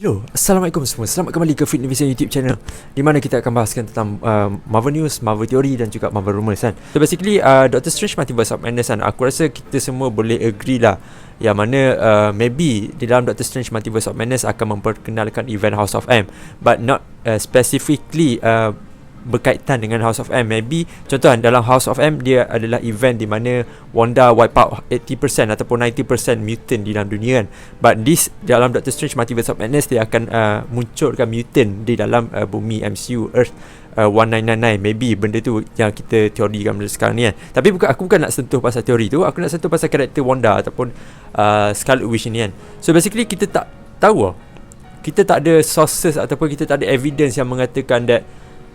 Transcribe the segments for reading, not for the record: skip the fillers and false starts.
Hello, Assalamualaikum semua. Selamat kembali ke Fit Vision YouTube channel, di mana kita akan bahaskan tentang Marvel News, Marvel Theory dan juga Marvel Rumors kan. So basically Doctor Strange Multiverse of Madness kan, aku rasa kita semua boleh agree lah, yang mana maybe di dalam Doctor Strange Multiverse of Madness akan memperkenalkan event House of M, but not specifically berkaitan dengan House of M. Maybe contoh dalam House of M, dia adalah event di mana Wanda wipe out 80% ataupun 90% mutant di dalam dunia kan. But this dalam Doctor Strange Multiverse of Madness, dia akan munculkan mutant di dalam bumi MCU Earth 1999. Maybe benda tu yang kita teorikan sekarang ni kan. Tapi aku bukan nak sentuh pasal teori tu, aku nak sentuh pasal karakter Wanda ataupun Scarlet Witch ni kan. So basically kita tak tahu, kita tak ada sources ataupun kita tak ada evidence yang mengatakan that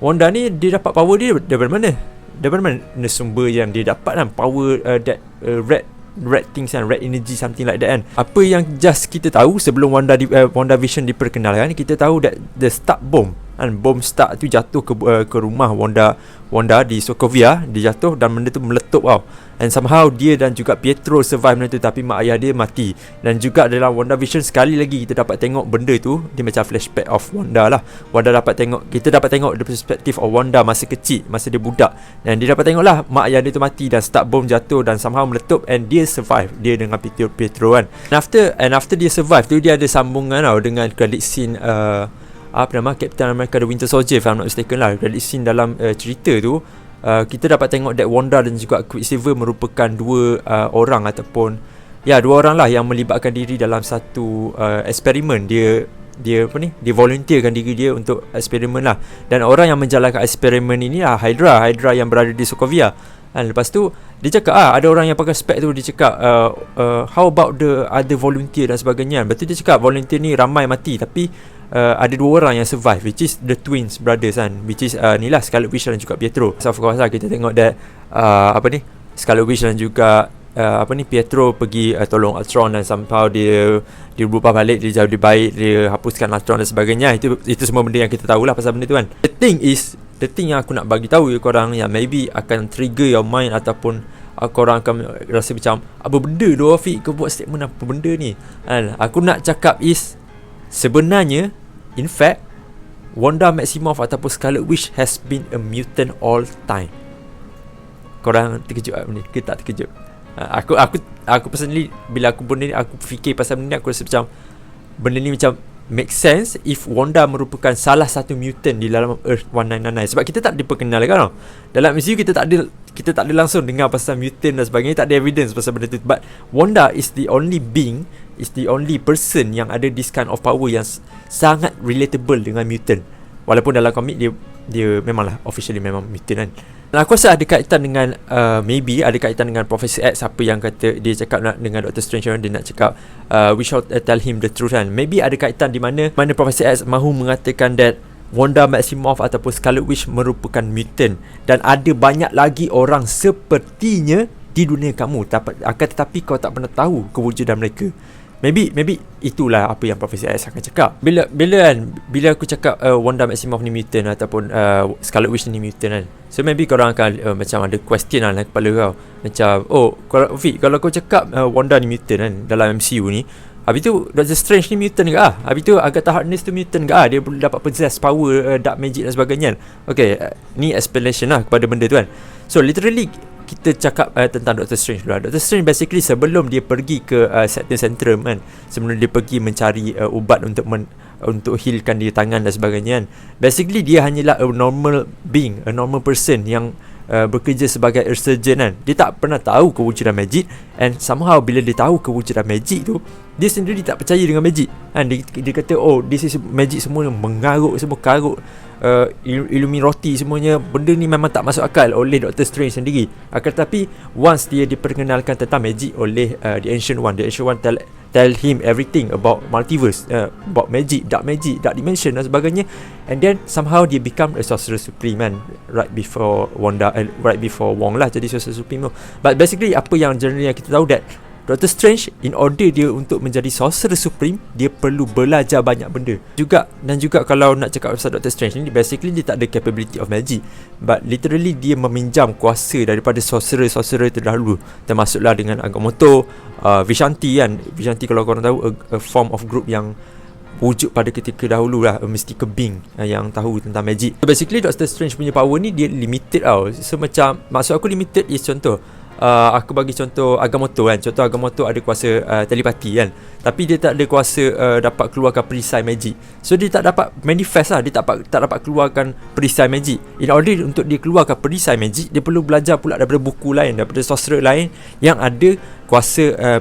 Wanda ni dia dapat power dia daripada mana? Daripada mana sumber yang dia dapat kan power that red things and red energy, something like that kan. Apa yang just kita tahu sebelum WandaVision diperkenalkan, kita tahu that the Stark bomb kan, bom Stark tu jatuh ke rumah Wanda di Sokovia. Dia jatuh dan benda tu meletup tau. And somehow dia dan juga Pietro survive benda tu, tapi mak ayah dia mati. Dan juga dalam WandaVision sekali lagi kita dapat tengok benda tu, dia macam flashback of Wanda lah. Kita dapat tengok the perspective of Wanda masa kecil, masa dia budak. Dan dia dapat tengok lah mak ayah dia tu mati dan Stark bomb jatuh dan somehow meletup, and dia survive, dia dengan Pietro kan. And after dia survive tu, dia ada sambungan tau dengan credit scene Captain America The Winter Soldier, if I'm not mistaken lah. Credit scene dalam cerita tu, kita dapat tengok that Wanda dan juga Quicksilver merupakan dua orang ataupun dua orang lah yang melibatkan diri dalam satu eksperimen. Dia volunteerkan diri dia untuk eksperimen lah. Dan orang yang menjalankan eksperimen ini lah Hydra yang berada di Sokovia. Lepas tu dia cakap ada orang yang pakai spek tu, dia cakap how about the other volunteer dan sebagainya. Lepas tu dia cakap volunteer ni ramai mati, tapi ada dua orang yang survive, which is the twins brothers kan, which is ni lah Scarlet Witch dan juga Pietro. So of course lah kita tengok that Scarlet Witch dan juga Pietro pergi tolong Ultron, dan somehow dia berubah balik, dia jadi baik, dia hapuskan Ultron dan sebagainya. Itu semua benda yang kita tahulah pasal benda tu kan. The thing yang aku nak bagi tahu korang, yang maybe akan trigger your mind ataupun korang akan rasa macam apa benda tu Afiq, kau buat statement apa benda ni kan. Aku nak cakap is, sebenarnya in fact Wanda Maximoff ataupun Scarlet Witch has been a mutant all time. Korang terkejut ni ke tak terkejut? Aku personally, bila aku benda ni, aku fikir pasal benda ni, aku rasa macam benda ni macam make sense if Wanda merupakan salah satu mutant di dalam Earth 1999. Sebab kita tak diperkenalkan tau. Dalam MCU kita tak ada langsung dengar pasal mutant dan sebagainya, tak ada evidence pasal benda tu. But Wanda is the only being, is the only person yang ada this kind of power yang sangat relatable dengan mutant. Walaupun dalam komik dia memanglah officially memang mutant kan. Dan aku rasa ada kaitan dengan maybe ada kaitan dengan Professor X, apa yang kata dia cakap dengan Doctor Strange, dia nak cakap we shall tell him the truth kan. Maybe ada kaitan di mana Professor X mahu mengatakan that Wanda Maximoff ataupun Scarlet Witch merupakan mutant, dan ada banyak lagi orang sepertinya di dunia kamu, tetapi kau tak pernah tahu kewujudan mereka. Maybe itulah apa yang Professor X akan cakap. Bila aku cakap Wanda Maximoff ni mutant ataupun Scarlet Witch ni mutant kan, so maybe korang akan macam ada question lah dalam kepala kau, macam kalau kau cakap Wanda ni mutant kan dalam MCU ni, habis tu Doctor Strange ni mutant ke habis tu Agatha Harkness tu mutant ke dia boleh dapat possess power dark magic dan sebagainya. Okay, ni explanation lah kepada benda tu kan. So literally kita cakap tentang Doctor Strange dulu. Doctor Strange basically sebelum dia pergi ke Sector Centrum kan, sebelum dia pergi mencari ubat untuk healkan dia tangan dan sebagainya kan, basically dia hanyalah a normal being, a normal person yang bekerja sebagai earth surgeon kan. Dia tak pernah tahu kewujudan magic, and somehow bila dia tahu kewujudan magic tu, dia sendiri tak percaya dengan magic kan. Dia kata this is magic, semua mengarut, semua karut, Illuminati semuanya, benda ni memang tak masuk akal oleh Doctor Strange sendiri. Tetapi once dia diperkenalkan tentang magic oleh the Ancient One tell him everything about multiverse, about magic, dark dimension dan sebagainya, and then somehow dia become a Sorcerer Supreme man, right before Wong lah jadi Sorcerer Supreme. But basically apa yang generally yang kita tahu, that Doctor Strange, in order dia untuk menjadi Sorcerer Supreme, dia perlu belajar banyak benda juga. Dan juga kalau nak cakap pasal Doctor Strange ni, basically dia tak ada capability of magic, but literally dia meminjam kuasa daripada sorcerer terdahulu, termasuklah dengan Agamotto, Vishanti kan. Vishanti kalau korang tahu, a form of group yang wujud pada ketika dahulu lah, Mystica Being yang tahu tentang magic. So basically Doctor Strange punya power ni dia limited tau. So macam, maksud aku limited is contoh, aku bagi contoh Agamotto kan. Contoh Agamotto ada kuasa telepati kan, tapi dia tak ada kuasa dapat keluarkan perisai magic. So dia tak dapat manifest lah, dia tak dapat keluarkan perisai magic. In order untuk dia keluarkan perisai magic, dia perlu belajar pula daripada buku lain, daripada sorcerer lain yang ada kuasa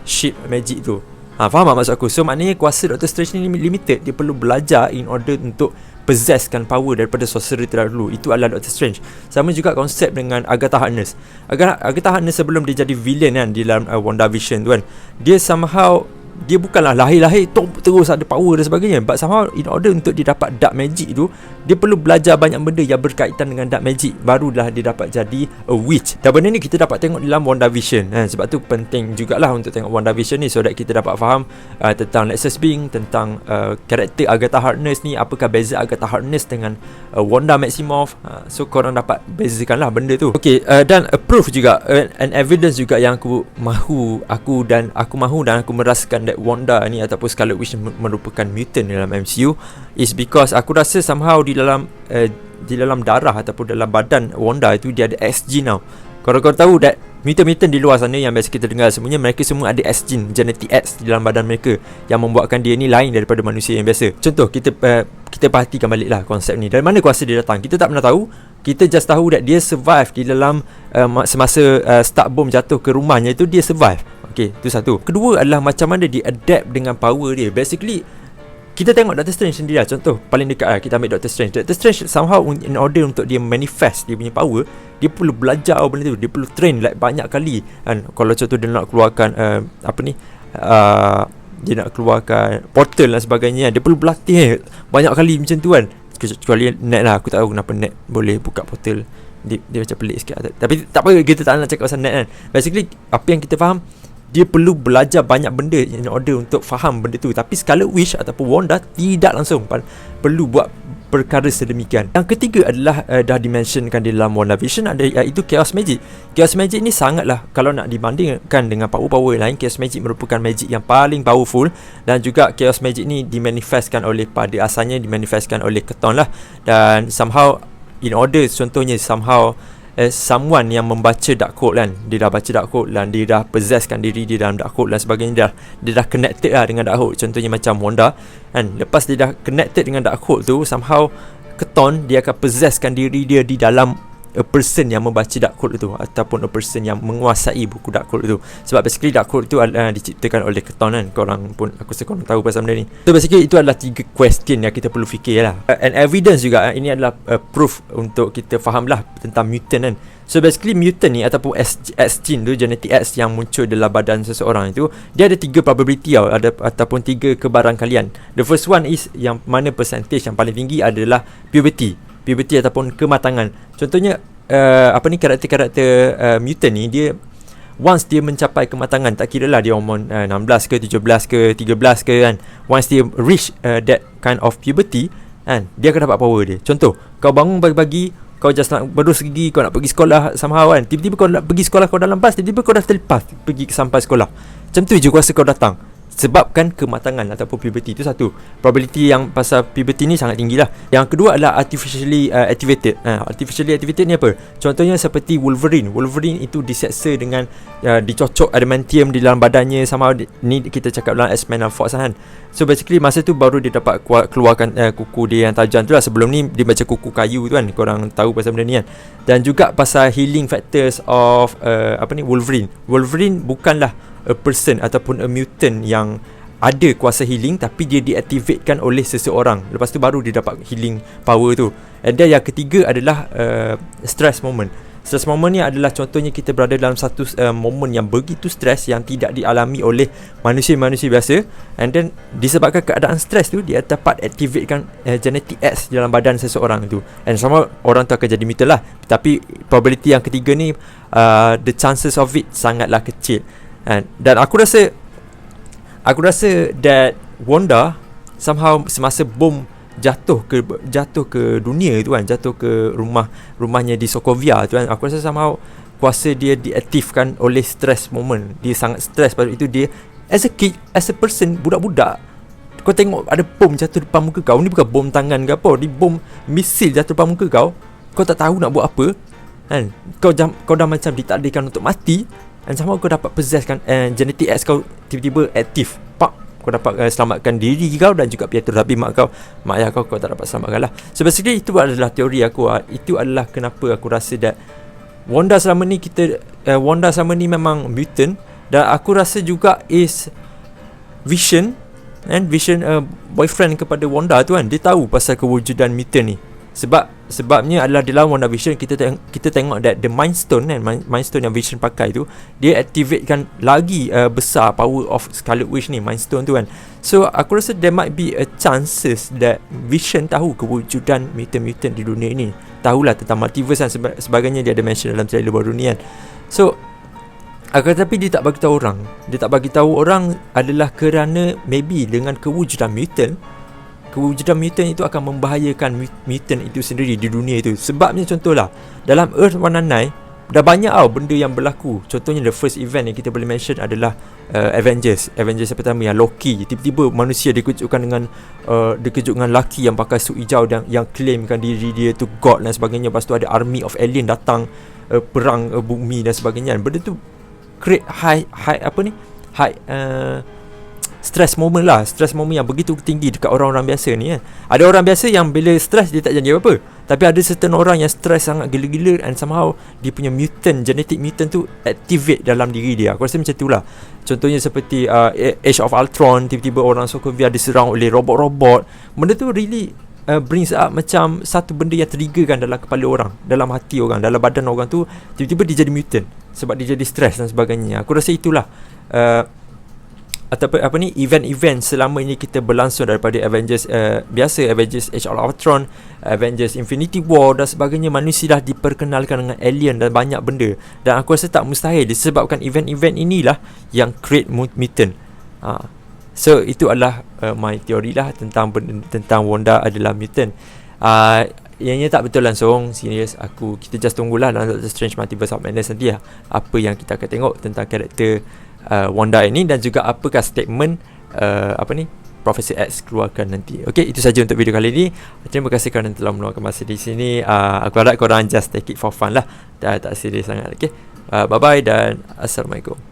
shape magic tu. Faham tak maksud aku? So maknanya kuasa Doctor Strange ni limited. Dia perlu belajar in order untuk possesskan power daripada sorcerer terdahulu. Itu adalah Doctor Strange. Sama juga konsep dengan Agatha Harkness. Agatha Harkness sebelum dia jadi villain kan di dalam WandaVision tu kan, dia somehow, dia bukanlah lahir-lahir terus ada power dan sebagainya, but somehow in order untuk dia dapat dark magic tu, dia perlu belajar banyak benda yang berkaitan dengan dark magic, barulah dia dapat jadi a witch. Dan benda ni kita dapat tengok dalam WandaVision sebab tu penting jugalah untuk tengok WandaVision ni, so that kita dapat faham tentang Nexus Being, tentang karakter Agatha Harkness ni, apakah beza Agatha Harkness dengan Wanda Maximoff. So korang dapat bezakan lah benda tu. Okay, dan proof juga, and evidence juga yang aku mahu dan aku merasakan that Wanda ni ataupun Scarlet Witch merupakan mutant dalam MCU is because aku rasa somehow di dalam darah ataupun dalam badan Wanda itu dia ada X gene tau. Kalau kau tahu that mutant-mutant di luar sana yang biasa kita dengar semuanya, mereka semua ada X gene, genetic X di dalam badan mereka yang membuatkan dia ni lain daripada manusia yang biasa. Contoh, kita perhatikan baliklah konsep ni. Dari mana kuasa dia datang? Kita tak pernah tahu. Kita just tahu that dia survive di dalam semasa start bom jatuh ke rumahnya itu, dia survive. Okay, itu satu. Kedua adalah macam mana dia adapt dengan power dia. Basically, kita tengok Doctor Strange sendiri lah. Contoh paling dekat lah, kita ambil Doctor Strange. Doctor Strange somehow in order untuk dia manifest dia punya power, dia perlu belajar benda tu. Dia perlu train like banyak kali kan. Kalau contoh dia nak keluarkan dia nak keluarkan portal dan sebagainya, dia perlu berlatih banyak kali macam tu kan. Kecuali net lah, aku tak tahu kenapa net boleh buka portal. Dia macam pelik sikit. Tapi tak apa, kita tak nak cakap pasal net kan. Basically, apa yang kita faham, dia perlu belajar banyak benda in order untuk faham benda tu. Tapi Scarlet Witch ataupun Wanda tidak langsung perlu buat perkara sedemikian. Yang ketiga adalah dah dimentionkan di dalam WandaVision, ada iaitu Chaos Magic. Chaos Magic ni sangatlah, kalau nak dibandingkan dengan power-power lain, Chaos Magic merupakan magic yang paling powerful. Dan juga Chaos Magic ni dimanifestkan oleh, pada asalnya dimanifestkan oleh Keton lah. Dan somehow in order, contohnya somehow someone yang membaca Dark Code kan, dia dah baca Dark Code dan dia dah possesskan diri dia dalam Dark Code dan sebagainya, dia dah connected lah dengan Dark Code. Contohnya macam Wanda kan, lepas dia dah connected dengan Dark Code tu, somehow Keton dia akan possesskan diri dia di dalam a person yang membaca Dark Code tu, ataupun a person yang menguasai buku Dark Code tu. Sebab basically Dark Code tu diciptakan oleh Keton kan. Korang pun, aku rasa korang tahu pasal benda ni. So basically itu adalah 3 question yang kita perlu fikir lah. And evidence juga, ini adalah proof untuk kita faham lah tentang mutant kan. So basically mutant ni ataupun X gene tu, genetic X yang muncul dalam badan seseorang itu, dia ada 3 probability tau, ataupun 3 kebarangkalian. The first one is, yang mana percentage yang paling tinggi adalah puberty ataupun kematangan. Contohnya karakter-karakter mutant ni, dia once dia mencapai kematangan, tak kira lah dia umur 16 ke 17 ke 13 ke kan, once dia reach that kind of puberty kan, dia akan dapat power dia. Contoh, kau bangun pagi-pagi, kau just nak berus gigi, kau nak pergi sekolah somehow kan, tiba-tiba kau nak pergi sekolah, kau dalam bas, tiba-tiba kau dah terlepas pergi sampai sekolah. Macam tu je kuasa kau datang, sebabkan kematangan ataupun puberty. Itu satu. Probability yang pasal puberty ni sangat tinggi lah. Yang kedua adalah artificially activated. Artificially activated ni apa? Contohnya seperti Wolverine itu diseksa dengan dicocok adamantium di dalam badannya, sama ni kita cakap dalam X-Men Fox kan. So basically masa tu baru dia dapat keluarkan kuku dia yang tajam tu lah. Sebelum ni dia macam kuku kayu tu kan. Korang tahu pasal benda ni kan. Dan juga pasal healing factors of Wolverine bukanlah a person ataupun a mutant yang ada kuasa healing, tapi dia deactivatekan oleh seseorang, lepas tu baru dia dapat healing power tu. And then yang ketiga adalah stress moment. Stress moment ni adalah contohnya kita berada dalam satu moment yang begitu stres yang tidak dialami oleh manusia-manusia biasa, and then disebabkan keadaan stres tu, dia dapat activatekan genetic X dalam badan seseorang tu, and sama orang tu akan jadi mutant lah. Tapi probability yang ketiga ni, the chances of it sangatlah kecil. Dan aku rasa that Wanda somehow semasa bom jatuh ke dunia tu kan, jatuh ke rumahnya di Sokovia tu kan, aku rasa somehow kuasa dia diaktifkan oleh stress moment. Dia sangat stress pada itu. Dia as a kid, as a person, budak-budak, Kau tengok ada bom jatuh depan muka kau, ni bukan bom tangan ke apa, ni bom misil jatuh depan muka kau. Kau tak tahu nak buat apa kan? Kau dah macam ditakdirkan untuk mati, dan sama kau dapat possesskan genetic X kau tiba-tiba aktif. Pak, kau dapat selamatkan diri kau dan juga piatu Rabbi mak ayah kau tak dapat selamatkan lah. So basically itu adalah teori aku. Itu adalah kenapa aku rasa that Wanda selama ni memang mutant. Dan aku rasa juga is Vision boyfriend kepada Wanda tu kan, dia tahu pasal kewujudan mutant ni. Sebabnya adalah dalam WandaVision kita tengok that the Mind Stone kan, Mind Stone yang Vision pakai tu, dia activatekan lagi besar power of Scarlet Witch ni, Mind Stone tu kan. So aku rasa there might be a chances that Vision tahu kewujudan mutant di dunia ini, tahulah tentang multiverse dan sebagainya. Dia ada mention dalam trailer baru ni kan. So tapi dia tak bagi tahu orang. Dia tak bagi tahu orang adalah kerana maybe dengan kewujudan mutant itu akan membahayakan mutant itu sendiri di dunia itu. Sebabnya contohlah dalam Earth 199 dah banyak benda yang berlaku. Contohnya the first event yang kita boleh mention adalah Avengers yang pertama, yang Loki tiba-tiba manusia dikejutkan dengan Loki yang pakai suit hijau dan yang claimkan diri dia tu god dan sebagainya. Lepas tu ada army of alien datang perang bumi dan sebagainya. Benda tu create stress moment yang begitu tinggi dekat orang-orang biasa ni kan. Ada orang biasa yang bila stress dia tak jadi apa-apa, tapi ada certain orang yang stress sangat gila-gila and somehow dia punya genetic mutant tu activate dalam diri dia. Aku rasa macam tu lah. Contohnya seperti Age of Ultron, tiba-tiba orang Sokovia diserang oleh robot-robot. Benda tu really brings up macam satu benda yang triggerkan dalam kepala orang, dalam hati orang, dalam badan orang tu, tiba-tiba dia jadi mutant sebab dia jadi stress dan sebagainya. Aku rasa itulah event-event selama ini kita berlangsung daripada Avengers biasa, Avengers Age of Ultron, Avengers Infinity War dan sebagainya. Manusia dah diperkenalkan dengan alien dan banyak benda, dan aku rasa tak mustahil disebabkan event-event inilah yang create mutant. So itu adalah my teori lah tentang Wanda adalah mutant. Ianya tak betul langsung, serius. Kita just tunggulah dalam Doctor Strange Multiverse of Madness nanti lah, apa yang kita akan tengok tentang karakter Wanda ini, dan juga apakah statement Professor X keluarkan nanti. Okay, itu saja untuk video kali ini. Terima kasih kerana telah meluangkan masa di sini. Aku harap korang just take it for fun lah, tak serius sangat. Okay, bye bye dan Assalamualaikum.